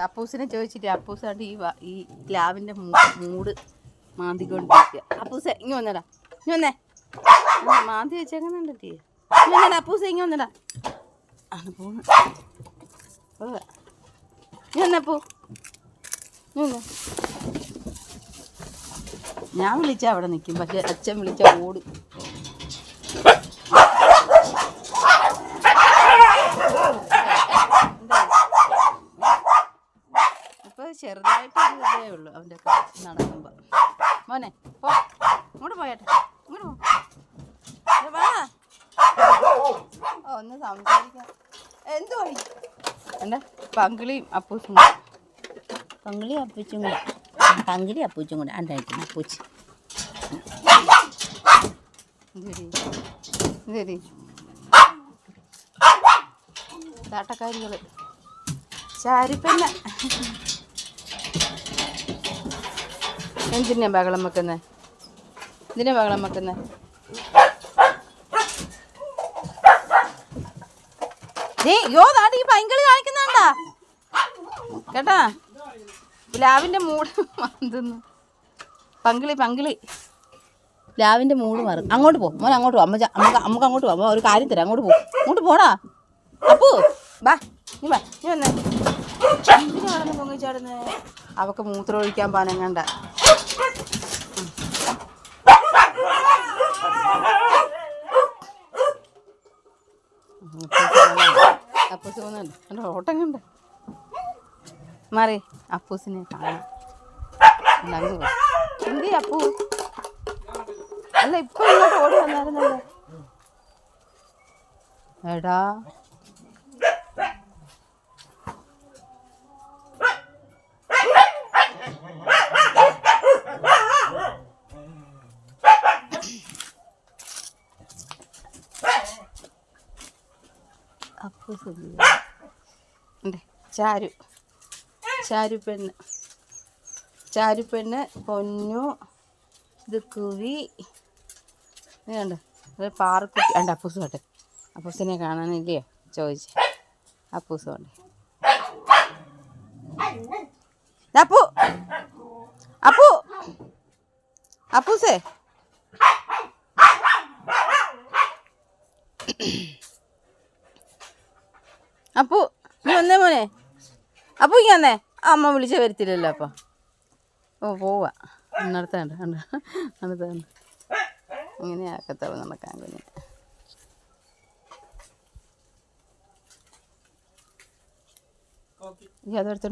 അപ്പൂസിനെ ചോദിച്ചിട്ട് അപ്പൂസാണ്ട് ഈ പ്ലാവിൻ്റെ മൂട് മാന്തിക്കൊണ്ടിരിക്കുക. അപ്പൂസെ ഇങ്ങ് വന്നടാ, ഇങ്ങ് വന്നേ. മാന്തി വെച്ചേക്കുന്നുണ്ടേ. ഇങ്ങ് വന്നടാ അപ്പൂസെ, ഇങ്ങ് വന്നടാ. ആണ് പോണ്. ഇങ്ങ് വന്നപ്പൂ, ഇങ്ങ് വന്നേ. ഞാൻ വിളിച്ചാൽ അവിടെ നിൽക്കും, പക്ഷെ അച്ഛൻ വിളിച്ചാൽ ഓടും. ഇപ്പോൾ ചെറുതായിട്ടൊരു ഇതേ ഉള്ളൂ അവൻ്റെ നടക്കുമ്പോൾ. മോനെ പോ, ഇങ്ങോട്ട് പോയേട്ടെ, ഇങ്ങോട്ട് പോ. വാ, ഒന്ന് സംസാരിക്കാം. എന്തു വഴി എൻ്റെ പങ്കിളിയും അപ്പൂച്ചും കൂടെ, പങ്കിളിയും അപ്പൂച്ചും കൂടെ, പങ്കിളി അപ്പൂച്ചും കൂടെ ഉണ്ടായിരിക്കും. അപ്പൂച്ച് ശരി താട്ടക്കാരികൾ ചാരിപ്പന്നെ. എന്തിനാ ബഹളം വെക്കുന്നത്? എന്തിനാ ബഹളം വെക്കുന്നത്? യോ നാട് ഈ പൈങ്കിളി കാണിക്കുന്നുണ്ടാ കേട്ടാ. പ്ലാവിൻ്റെ മൂട് മാന്തുന്നു. പങ്കിളി പ്ലാവിൻ്റെ മൂട് മാറും. അങ്ങോട്ട് പോ മോനെ, അങ്ങോട്ട് പോ. നമുക്ക് അങ്ങോട്ട് പോവാം. ഒരു കാര്യം തരാം, അങ്ങോട്ട് പോ. അങ്ങോട്ട് പോടാ അപ്പൂ. ബാ നീ വന്നേ. എന്തിനാണെന്ന് പൊങ്ങിച്ചാടുന്നേ? അവക്ക് മൂത്രം ഒഴിക്കാൻ പാനങ്ങണ്ട. അപ്പൂസ് പോകുന്നുണ്ട്. എൻ്റെ ഓട്ടം കണ്ട് മാറി. അപ്പൂസിനെ കാണാം. എന്തി അപ്പൂ? അല്ല ഇപ്പൊ ഇങ്ങോട്ട് ഓടി വന്നായിരുന്നല്ലേ എടാ. അപ്പൂസ് ചാരുപ്പെണ്ണ് പൊന്നു. ഇത് കുവി. ഇത് കണ്ടോ, അത് പാറക്കുട്ടി. ഉണ്ട് അപ്പൂസ് കട്ടെ. അപ്പൂസിനെ കാണാനില്ലയോ ചോദിച്ചേ. അപ്പൂസ് കൊണ്ട് അപ്പൂസേ അപ്പൂ നീ വന്നേ മോനെ. അപ്പൂ ഇങ്ങനെ വന്നേ. അമ്മ വിളിച്ച വരത്തില്ലല്ലോ അപ്പം. ഓ പോവാ. അടുത്തുണ്ട് ഇങ്ങനെ ആക്കത്തവ നടക്കാൻ കുഞ്ഞ്. ഈ അതെടുത്തോണ്ട്